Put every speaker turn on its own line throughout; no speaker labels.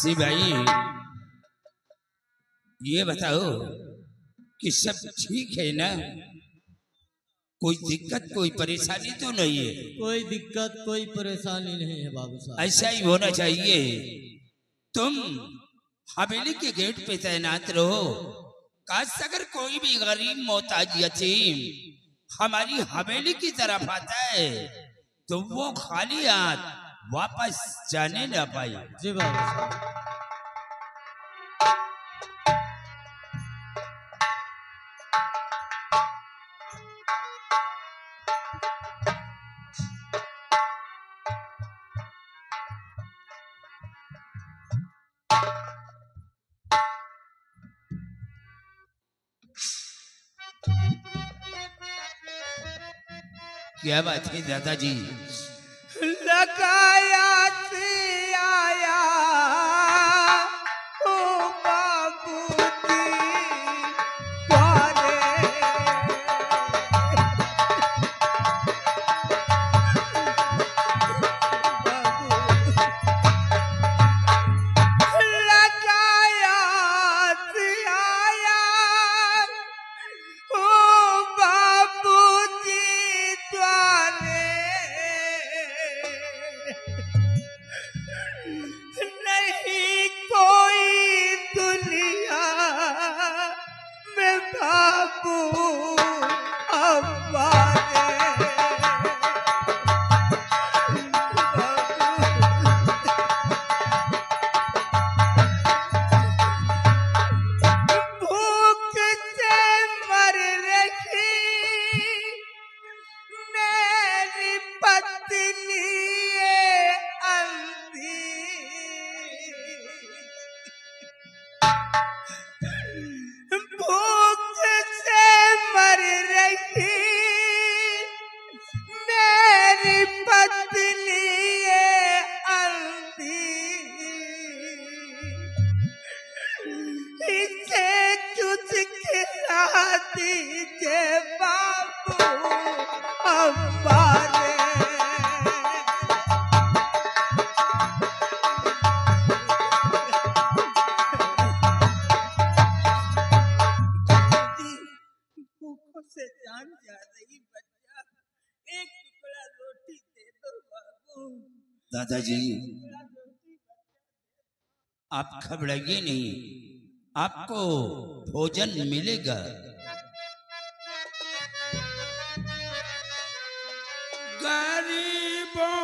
सी भाई, ये बताओ कि सब ठीक है ना? कोई दिक्कत कोई परेशानी तो नहीं है?
कोई दिक्कत कोई परेशानी नहीं है बाबू साहब।
ऐसा ही होना चाहिए। तुम हवेली के गेट पे तैनात रहो। काश अगर कोई भी गरीब मोहताज यतीम हमारी हवेली की तरफ आता है तो वो खाली हाथ वापस जाने ना पाए।
जी बाबू साहब।
क्या बात है दादाजी?
लगाया से आया ओ बाबूजी द्वारे, लगाया से आया ओ बाबूजी द्वारे, नहीं कोई दुनिया में बाबू हमारे। भूख से मर रही मेरी पत्नी ये अंधी, भूख से मर रही मेरी पत्नी ये अंधी, इसे कुछ खिला दीजिए बाबू हमारे। भूखों से जान जा रही बच्चा, एक टुकड़ा रोटी दे दो बाबू।
दादाजी आप घबराइए नहीं, आपको भोजन मिलेगा। गरीबों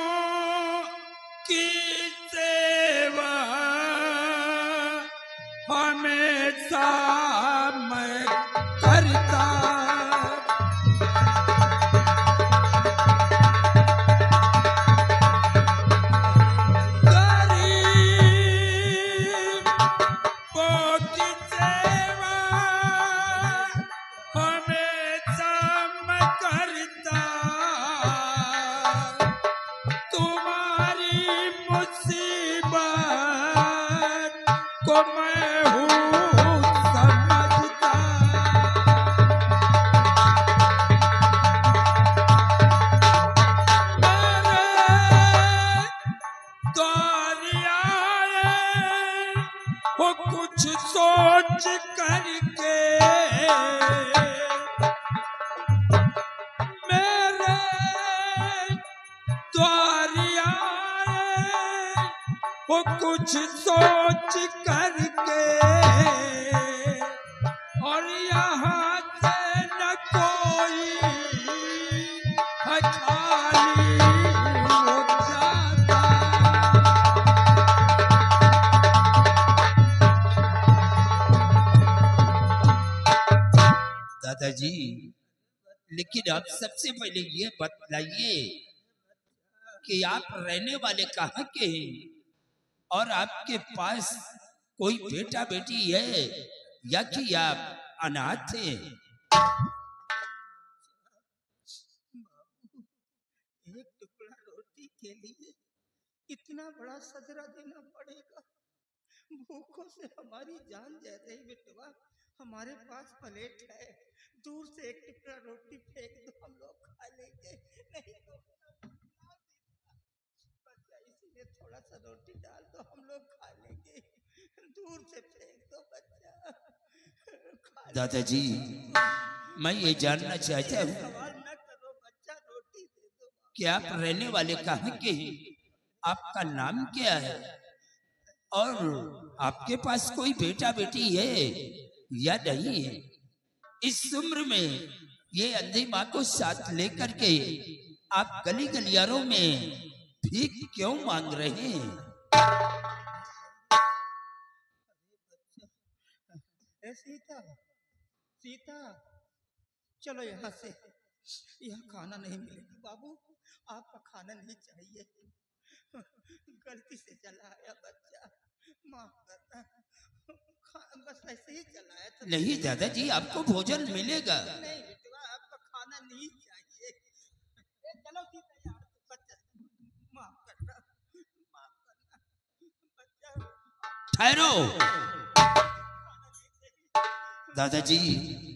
की सेवा हमेशा मैं करता, गरीबों की सेवा हमेशा मैं करता, तुम्हारी मुसीबत को मैं हूँ समझता। मेरे द्वार आए हो कुछ सोच करके, मेरे द्वार आए हो कुछ सोच करके, और यहाँ से न कोई है खाली हो जाता। दादाजी लेकिन आप सबसे पहले ये बतलाइए कि आप रहने वाले कहाँ के हैं और आपके पास कोई बेटा बेटी है या कि आप अनाथ हैं?
एक टुकड़ा रोटी के लिए इतना बड़ा सजरा देना पड़ेगा? भूखों से हमारी जान जा रही बेटवा। हमारे पास प्लेट है, दूर से एक टुकड़ा रोटी फेंक दो, हम लोग खा लेंगे। नहीं तो बच्चा, इसीलिए थोड़ा सा रोटी डाल दो, हम लोग खा लेंगे।
दादाजी मैं ये जानना चाहता हूँ
सवाल न करो बच्चा, रोटी दे दो।
कि आप रहने वाले कहाँ के हैं? आपका नाम क्या है और आपके पास कोई बेटा बेटी है या नहीं है? इस उम्र में ये अंधी माँ को साथ लेकर के आप गली गलियारों में भीख क्यों मांग रहे हैं?
ए सीता, सीता, चलो यहाँ से। यहाँ खाना नहीं मिलेगा बाबू, आपका खाना नहीं चाहिए। गलती से चला आया बच्चा, माफ करना। बस ऐसे ही चलाया तो।
नहीं दादाजी आपको भोजन मिलेगा।
नहीं बेटवा, आपका खाना नहीं चाहिए। चलो सीता यार, बच्चा माफ करना, माफ करना बच्चा।
ठहरो दादाजी,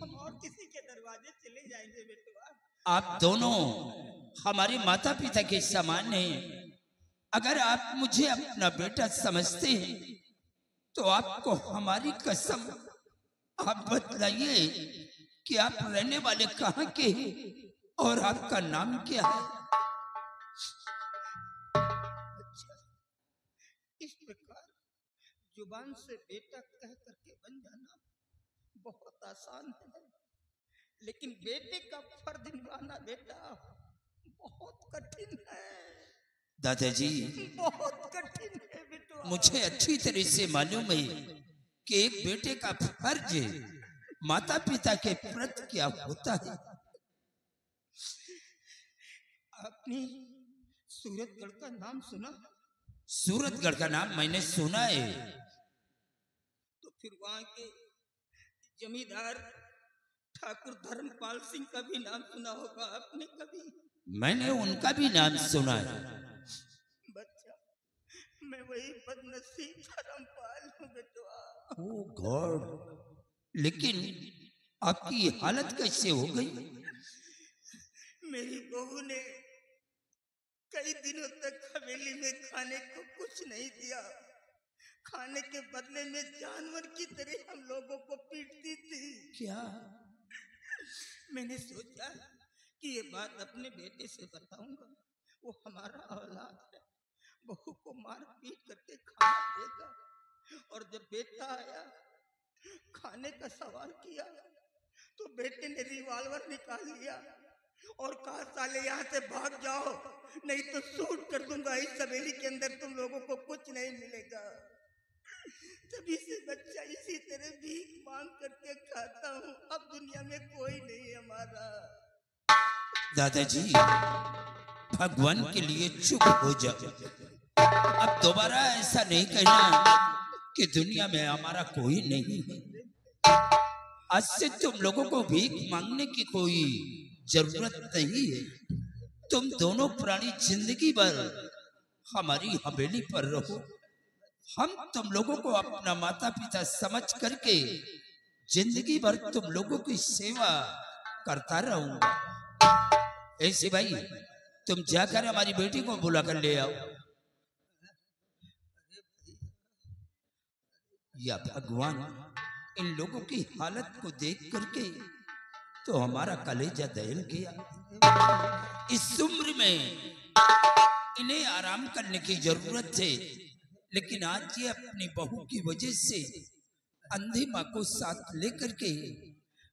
हम और किसी के दरवाजे चले जाएंगे बेटवा।
आप दोनों हमारे माता पिता के समान हैं। अगर आप मुझे अपना बेटा समझते हैं तो आपको हमारी कसम, आप बतलाइए कि आप रहने वाले कहाँ के हैं और आपका नाम क्या है?
अच्छा, इस प्रकार जुबान से बेटा कह करके बन जाना बहुत आसान है, लेकिन बेटे का फर्ज निभाना बेटा बहुत कठिन है।
दादाजी
बहुत कठिन है बेटा।
मुझे अच्छी तरह से मालूम है कि एक बेटे का फर्ज माता पिता के प्रति क्या होता है।
आपने सूरतगढ़ का नाम सुना?
सूरतगढ़ का नाम मैंने सुना है।
तो फिर वहां के जमींदार ठाकुर धर्मपाल सिंह का भी नाम सुना होगा आपने कभी?
मैंने उनका भी नाम सुना है।
बच्चा, मैं वही बदनसीब धर्मपाल हूँ बेटवा।
ओह गॉड, लेकिन आपकी ये हालत कैसे हो गई?
मेरी बहू ने कई दिनों तक हवेली में खाने को कुछ नहीं दिया। खाने के बदले में जानवर की तरह हम लोगों को पीटती थी।
क्या?
मैंने सोचा कि ये बात अपने बेटे से बताऊंगा, वो हमारा औलाद है, बहू को मार पीट करके खाना देगा। और जब बेटा आया, खाने का सवाल किया, तो बेटे ने रिवॉल्वर निकाल लिया और कहा साले यहाँ से भाग जाओ, नहीं तो शूट कर दूंगा। इस हवेली के अंदर तुम लोगों को कुछ नहीं मिलेगा। तभी से बच्चा इसी तरह भीख मांग करके खाता हूँ। अब दुनिया में कोई नहीं हमारा।
दादाजी भगवान के लिए चुप हो जाओ। अब दोबारा ऐसा नहीं कहना कि दुनिया में हमारा कोई नहीं है। आज से तुम लोगों को भीख मांगने की कोई जरूरत नहीं है। तुम दोनों प्राणी जिंदगी भर हमारी हवेली पर रहो। हम तुम लोगों को अपना माता पिता समझ करके जिंदगी भर तुम लोगों की सेवा करता रहूंगा। ऐसे भाई, तुम जाकर हमारी बेटी को बुला कर ले आओ। या भगवान, इन लोगों की हालत को देख करके तो हमारा कलेजा दहल गया। इस उम्र में इन्हें आराम करने की जरूरत है, लेकिन आज ये अपनी बहू की वजह से अंधी माँ को साथ लेकर के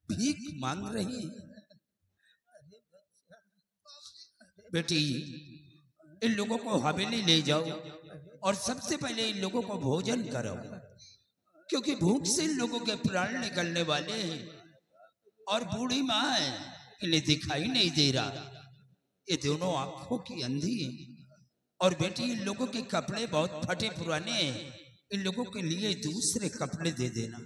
भीख मांग रही है। बेटी, इन लोगों को हवेली ले जाओ और सबसे पहले इन लोगों को भोजन कराओ, क्योंकि भूख से इन लोगों के प्राण निकलने वाले हैं। और बूढ़ी माँ है, इन्हें दिखाई नहीं दे रहा, ये दोनों आंखों की अंधी है। और बेटी, इन लोगों के कपड़े बहुत फटे पुराने हैं, इन लोगों के लिए दूसरे कपड़े दे देना।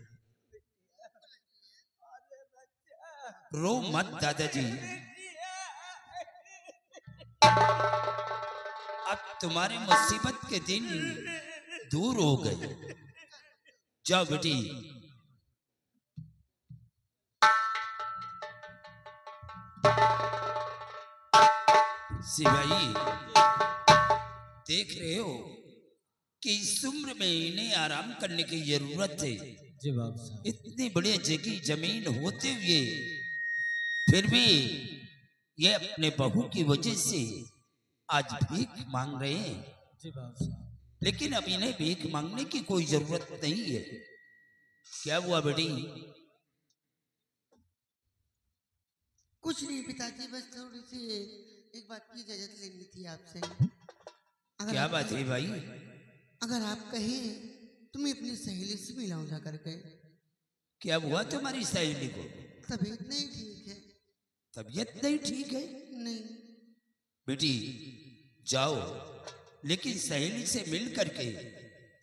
रो मत दादाजी, अब तुम्हारे मुसीबत के दिन दूर हो गए। जाओ बेटी। सिपाही, देख रहे हो कि इस उम्र में इन्हें आराम करने की जरूरत है,
जी बाबू साहब।
इतनी बड़ी जगह जमीन होते हुए फिर भी ये अपने बहू की वजह से आज भीख मांग रहे हैं।
जी बाबू साहब।
लेकिन अब इन्हें भीख मांगने की कोई जरूरत नहीं है। क्या हुआ बेटी?
कुछ नहीं पिताजी, बस थोड़ी सी एक बात की इजाजत लेनी थी आपसे।
क्या बात है भाई?
अगर आप कहें तो मैं अपनी सहेली से मिलाऊं जा करके।
क्या हुआ तुम्हारी सहेली को?
तबीयत नहीं ठीक है।
तबीयत नहीं ठीक है?
नहीं।
बेटी जाओ, लेकिन सहेली से मिल करके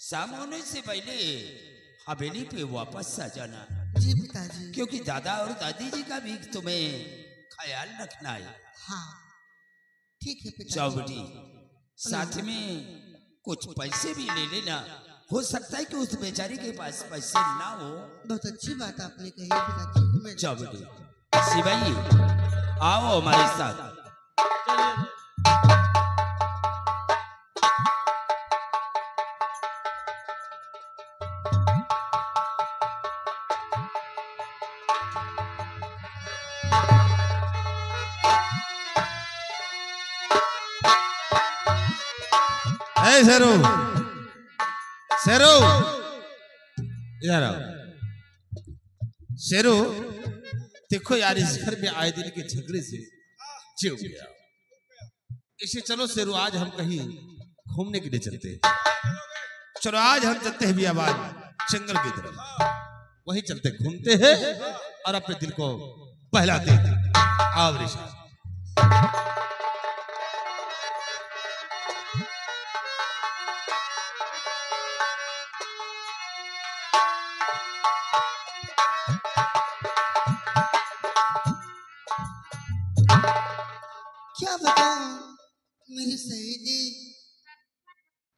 शाम होने से पहले हवेली पे वापस आ जाना।
जी पिताजी।
क्योंकि दादा और दादी जी का भी तुम्हें ख्याल रखना है।
हाँ ठीक है पिताजी।
जाओ बेटी, साथ में कुछ पैसे भी ले लेना। हो सकता है कि उस बेचारी के पास पैसे ना हो।
बहुत अच्छी बात आपने कही पिताजी। मैं
जाओ बेटी। सिपाही आओ हमारे साथ।
शेरू, शेरू, इधर आओ। शेरू, देखो यार, इस घर में आए दिन के झगड़े से चिढ़ गया। इसे चलो शेरू, आज हम कहीं घूमने के लिए चलते हैं। चलो आज हम चलते हैं बियाबान जंगल की तरफ। वहीं चलते घूमते हैं और अपने दिल को बहलाते हैं। आओ ऋषि।
क्या बताऊं, मेरी सहेली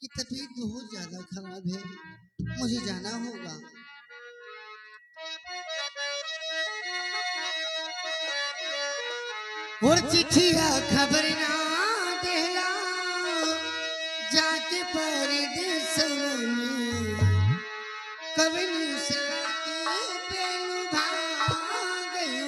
की तबीयत बहुत ज्यादा खराब है। मुझे जाना होगा। और चिट्ठिया खबर ना देला जाके परदेस में कभी सगा के बेलू भाग गइल।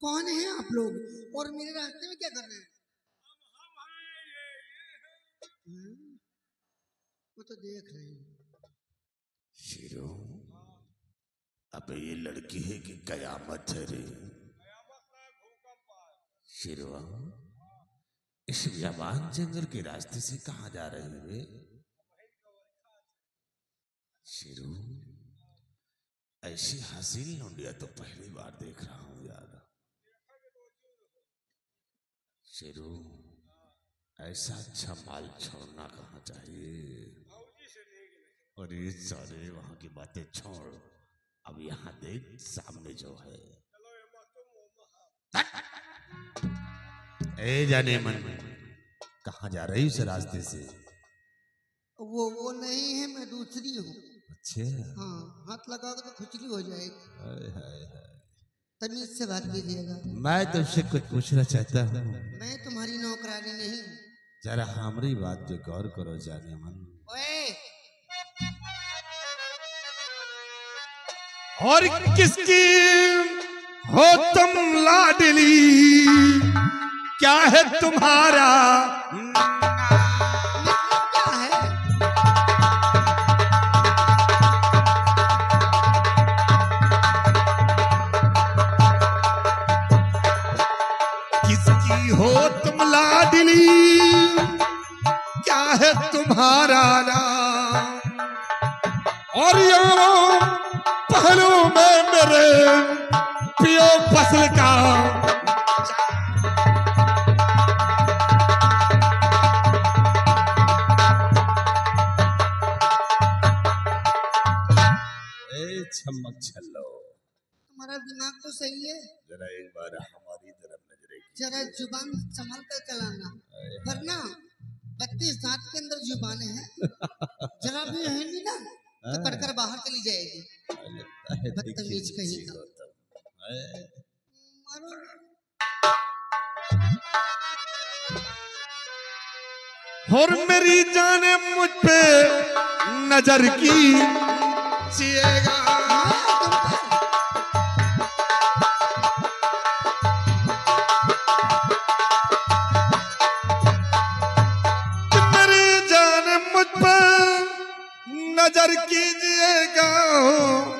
कौन है आप लोग और मेरे रास्ते में क्या कर रहे हैं? वो तो देख रहे हैं।
शेरू, अबे ये लड़की है कि कयामत है रे? शेरवा, इस बियाबान जंगल के रास्ते से कहाँ जा रहे वे? शेरू, ऐसी हसीन लौंडिया तो पहली बार देख रहा हूँ यार। शेरू, ऐसा अच्छा माल छोड़ना कहाँ चाहिए। और ये सारे वहां की बातें छोड़, अब यहाँ देख सामने जो है, ए जाने मन कहाँ जा रही उस रास्ते से?
वो नहीं है, मैं दूसरी हूँ।
अच्छा,
हाँ, हाथ लगाओगे तो खुजली हो जाएगी।
हाय हाय हाय।
तमीज से बात कीजिएगा।
मैं तुमसे कुछ पूछना चाहता हूँ।
मैं तुम्हारी नौकरानी नहीं।
जरा हमारी बात पे गौर करो जाने मन।
ओए,
और किसकी हो तुम लाडली, क्या है तुम्हारा
क्या है?
किसकी हो तुम लाडली, क्या है तुम्हारा नाम? और यारों पहलू में मेरे पियो फसल का, चमक छल्लो,
तुम्हारा दिमाग तो सही है।
जरा एक बार हमारी तरफ नजरें
जरा जुबान संभाल कर चलाना, वरना 32 दांत के अंदर जुबानें हैं। जरा भी हिली ना तो कटकर बाहर चली जाएगी। बदतमीज कहीं का। मारो।
और मेरी जाने मुझ पे नजर की चिएगा, मेरी जाने मुझ पे नजर कीजिएगा।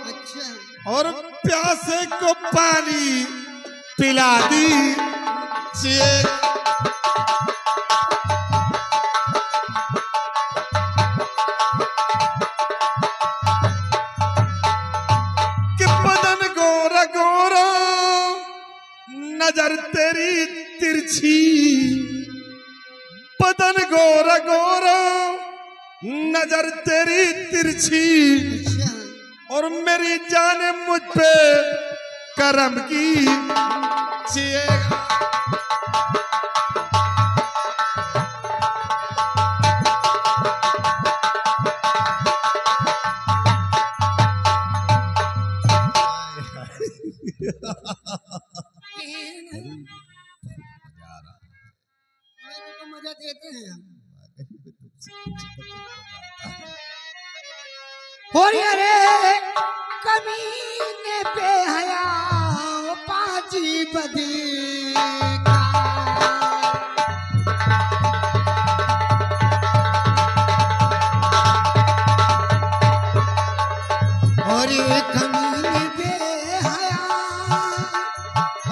अच्छा,
और प्यासे को पानी पिला दीजिएगा। नजर तेरी तिरछी, बदन गोरा गोरा, नजर तेरी तिरछी, और मेरी जाने मुझ पे करम की चिएगा।
मजा देते हैं हम। और अरे कमीने पे हया पाजी बदी का, और ये कमीने पे हया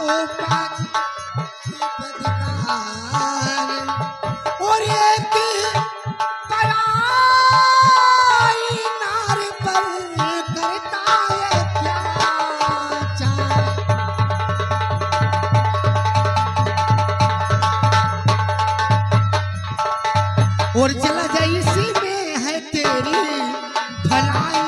ओ पाजी बदकार, और एक पराई नार पर करता है अत्याचार। और चला जा इसी में है तेरी भलाई,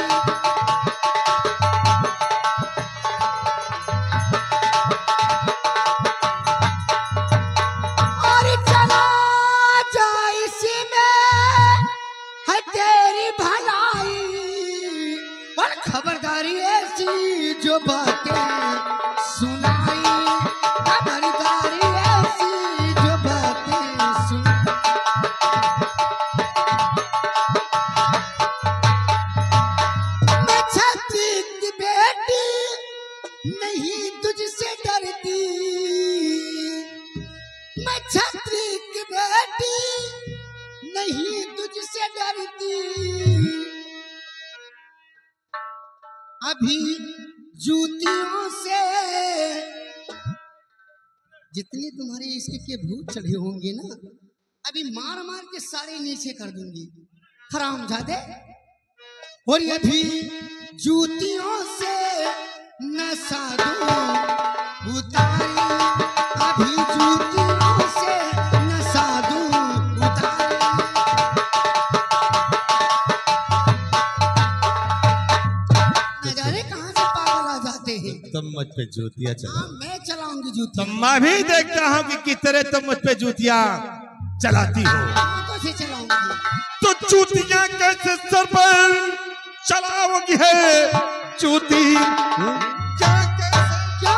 और चला जा इसी में है तेरी भलाई। और खबरदारी ऐसी जो बातें सुनाई, खबरदारी ऐसी जो बातें सुनाई। मैं छत्री की बेटी नहीं तुझसे डरती, मैं छत्री की बेटी नहीं तुझसे डरती। अभी जूतियों से जितने तुम्हारे इसके भूत चढ़े होंगे ना, अभी मार मार के सारे नीचे कर दूंगी, हरामजादे। और ये भी जूतियों से न साधु उतारी, अभी जूतियों से न साधु उतारी। नजारे कहाँ से
पे जूतियां
हाँ,
चला।
मैं चलाऊंगी जूती।
तो मैं भी देखता हूँ कि किस तरह तुम मुझ पे जूतियां चलाती हो।
हाथों से चलाऊंगी।
तो जूतियां कैसे सर पर चलाओगी है जूती? क्या
क्या?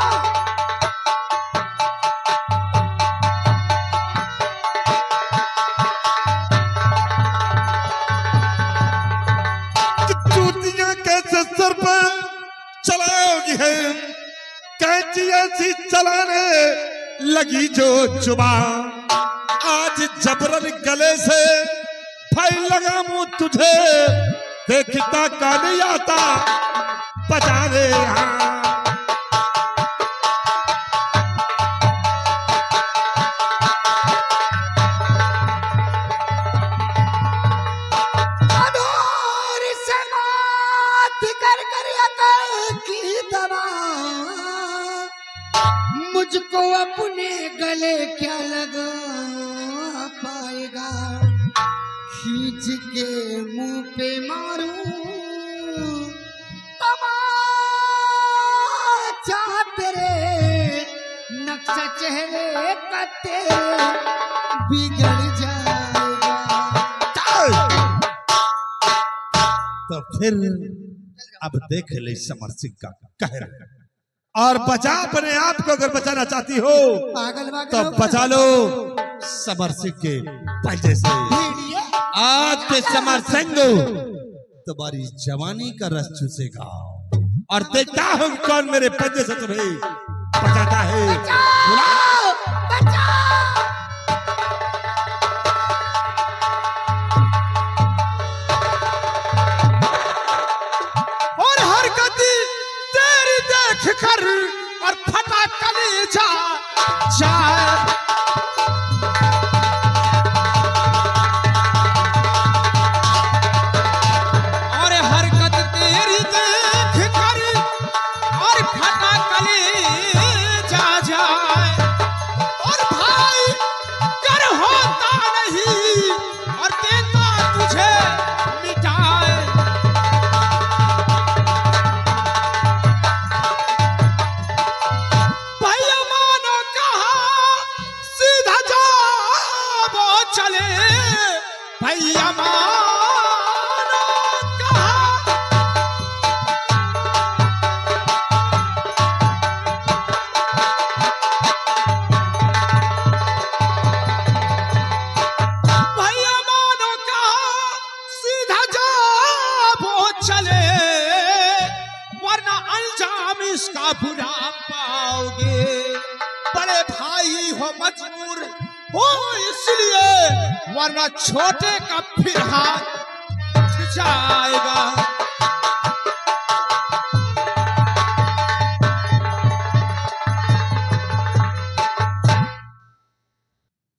जूतियां कैसे सर पर चलाओगी है? कैंची ऐसी चलाने लगी जो जुबान, आज जबरन गले से भाई लगा मुंह तुझे, देखता का नहीं आता बजा रे।
अधूर से मात कर कर अकल की दवा, मुझको अपने गले क्या लगा पाएगा? खींच के मुंह पे मारूं तमाचा तेरे, नक्शा चेहरे का तेरे बिगड़ जाएगा।
तो फिर अब देख ले समर सिंह का कहर, और बचा अपने आप को। अगर बचाना चाहती हो
पागल
तो बचा लो समर सिंह के पंजे से। आज के समर सिंह तुम्हारी जवानी का रस चूसेगा, और देखता हूं कौन मेरे पंजे से तुम्हें बचाता है।
और हरकत तेरी देख कर और फटा कलेजा जाए। और हरकत तेरी देख कर और फटा कलेजा जाए। और भाई कर होता नहीं और देता तुझे मिटाए। भैया मानो कहा सीधा जाओ चले। भैया मानो कहा भैया मानो कहा सीधा जाओ चले, वरना अंजाम इसका बुरा पाओगे। बड़े भाई हो मजबूर हो इसलिए, वरना छोटे का फिर हाथ उठ जाएगा।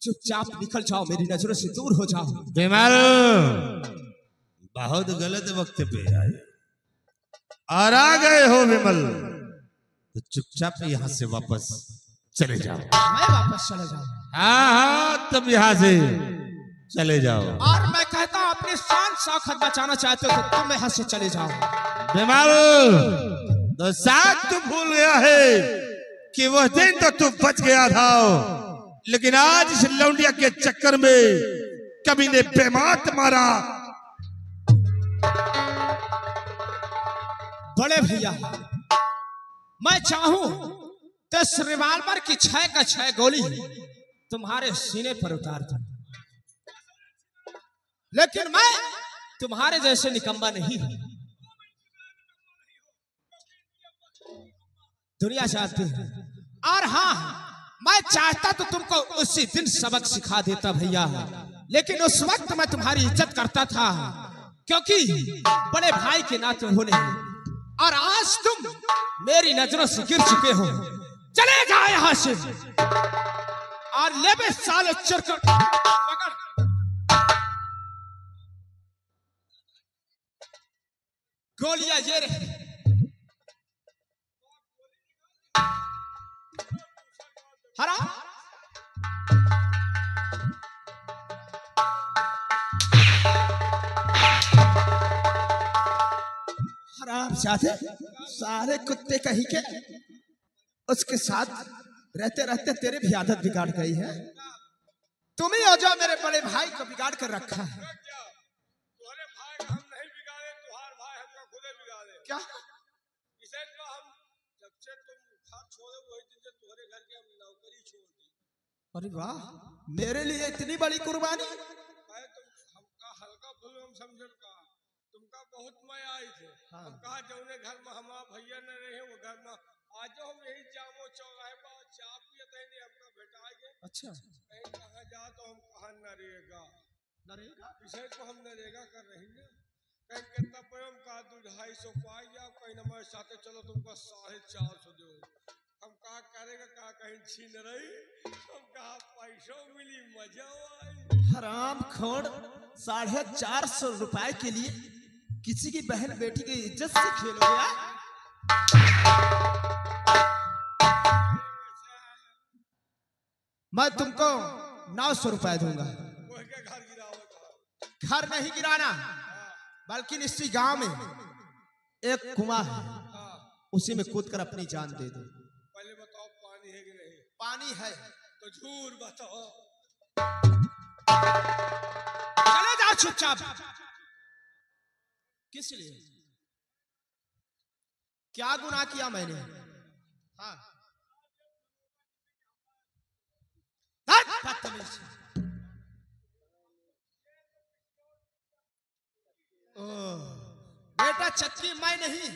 चुपचाप निकल जाओ, मेरी नजरों से दूर हो जाओ।
विमल बहुत गलत वक्त पे आए और आ गए हो विमल, तो चुपचाप यहाँ से वापस चले जाओ।
मैं वापस चले जाऊं।
हाँ हाँ तुम यहाँ से चले जाओ।
और मैं कहता हूं अपनी शान शौकत बचाना चाहते हो तो तुम यहाँ से चले जाओ।
विमल तो साथ तू भूल गया है कि वह दिन तो तू बच गया था, लेकिन आज इस लौंडिया के चक्कर में कभी ने बेमात मारा।
बड़े भैया मैं चाहूं तो इस रिवाल्वर की 6 का 6 गोली तुम्हारे सीने पर उतार दूं, लेकिन मैं तुम्हारे जैसे निकम्मा नहीं हूं। दुनिया चाहती है, और हाँ मैं चाहता तो तुमको उसी दिन सबक सिखा देता भैया, लेकिन उस वक्त मैं तुम्हारी इज्जत करता था क्योंकि बड़े भाई के नाते होने, और आज तुम मेरी नजरों से गिर चुके हो। चले जाओ यहां से और ले बे साले चिरकुट पकड़। गोलियां ये रही। हरा हराम जाते सारे कुत्ते कहीं के उसके साथ रहते रहते तेरे भी आदत बिगाड़ गई है। तुम ही हो जो मेरे बड़े भाई को बिगाड़ कर रखा है।
तुम्हारे भाई हम नहीं बिगाड़े, तुम्हारे भाई हमका खुदे बिगाड़े।
क्या
इसे तो हम जब से तुम घर छोड़े वही दिन से तुम्हारे घर की हम नौकरी छोड़ दी।
अरे वाह, मेरे लिए इतनी बड़ी कुर्बानी।
तुम हमका हल्का फुल हम समझन का तुमका बहुत मैं आई थे।
हाँ।
हम कहा जौने घर में हमारा भैया न रहे वो घर में आज हम यही जामो चौराहे पर चाय पियते नहीं हमका भेटाएंगे।
अच्छा,
कहीं कहाँ जा तो हम कहा नरेगा इसे को हम नरेगा कर रही ना कहीं कितना पे हम कहा 250 पाई जाओ कहीं हमारे साथ चलो तुमको 450 दो। हम कहा करेगा कहा कहीं छीन रही हम कहा पैसों मिली मजा आई।
हराम खोर 450 रुपए के लिए किसी की बहन बेटी की इज्जत से खेलोगे? मैं तुमको 900 रुपए दूंगा।
वो के घर गिराओ
घर नहीं गिराना, बल्कि इसी गांव में एक कुआं है, उसी में कूद कर अपनी जान दे दो।
पहले बताओ पानी है कि नहीं?
पानी है
तो झूठ बताओ।
चले जाओ चुपचाप। किस लिए? क्या गुनाह किया मैंने? हाँ, बदतमीज। बेटा चक्की मैं नहीं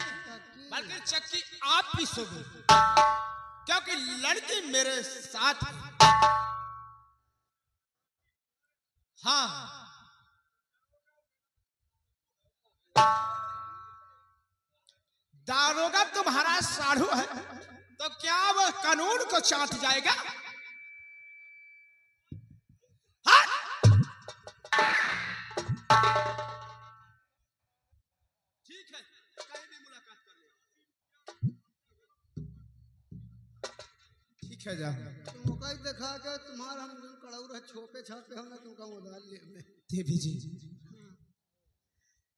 बल्कि चक्की आप पीसोगे, क्योंकि लड़की मेरे साथ है। हाँ, दारोगा तुम्हारा साढ़ू है तो क्या वो कानून को चाट जाएगा? हाँ? ठीक है, कहीं भी मुलाकात कर ले। ठीक है, जा।
मौका देखा के तुम्हारा हम कड़ौरा छोपे छापे हम ना तुमका उधार ले ले।
देवी जी,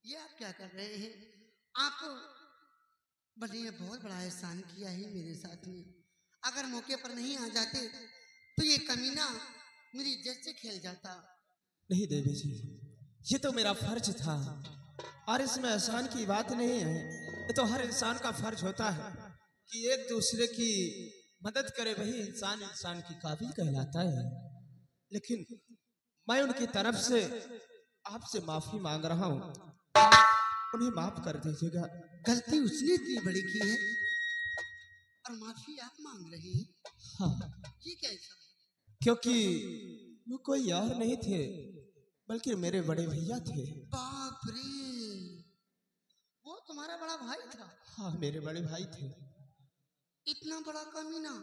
ये आप क्या कर रहे हैं? आप बड़े बहुत बड़ा एहसान किया है मेरे साथ में। अगर मौके पर नहीं आ जाते तो ये कमीना मेरी इज्जत से खेल जाता।
नहीं देवी जी, ये तो मेरा फर्ज था और इसमें एहसान की बात नहीं है। ये तो हर इंसान का फर्ज होता है कि एक दूसरे की मदद करे, वही इंसान इंसान की काबिल कहलाता है। लेकिन मैं उनकी तरफ से आपसे माफी मांग रहा हूँ, उन्हें माफ कर दीजिएगा।
गलती उसने इतनी बड़ी की है और माफी आप मांग रहे हैं?
हाँ,
ये कैसा?
क्योंकि वो कोई और नहीं थे बल्कि मेरे बड़े भैया थे।
बाप रे, वो तुम्हारा बड़ा भाई था?
हाँ, मेरे बड़े भाई थे।
इतना बड़ा कमीना,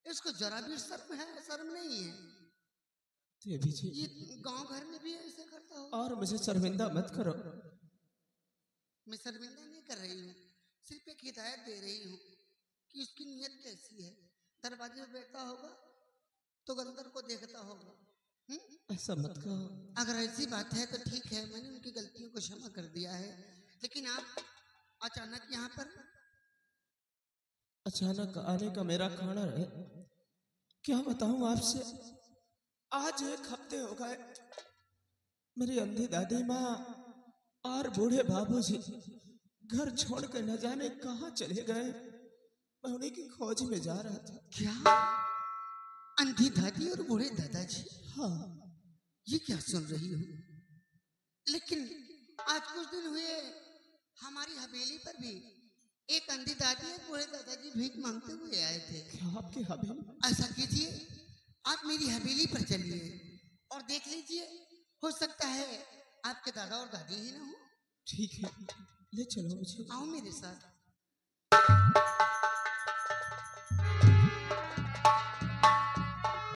इसको जरा भी शर्म है? शर्म नहीं है?
देवी जी,
ये गांव घर में भी ऐसे करता हो?
और मुझे शर्मिंदा मत करो।
मैं शर्मिंदा नहीं कर रही हूँ, सिर्फ एक हिदायत दे रही हूँ कि उसकी नीयत कैसी है। दरवाजे में बैठा होगा तो अंदर को देखता होगा।
ऐसा मत कहो।
अगर ऐसी बात है तो ठीक है, मैंने उनकी गलतियों को क्षमा कर दिया है। लेकिन आप अचानक यहाँ पर?
अचानक आने का मेरा कारण है, क्या बताऊं आपसे। आज 1 हफ्ते हो गए मेरी अंधी दादी माँ और बूढ़े बाबूजी घर छोड़ कर न जाने कहाँ चले गए। मैं उन्हीं की खोज में जा रहा था।
क्या? अंधी दादी और बूढ़े दादाजी?
हाँ,
ये क्या सुन रही हो? लेकिन आज कुछ दिन हुए हमारी हवेली पर भी एक अंधी दादी और बूढ़े दादाजी भीख मांगते हुए आए थे।
क्या आपके हवेली?
ऐसा कीजिए, आप मेरी हवेली पर चलिए और देख लीजिए, हो सकता है आपके दादा और दादी ही ना हो।
ठीक है, ले चलो मुझे।
आओ मेरे साथ।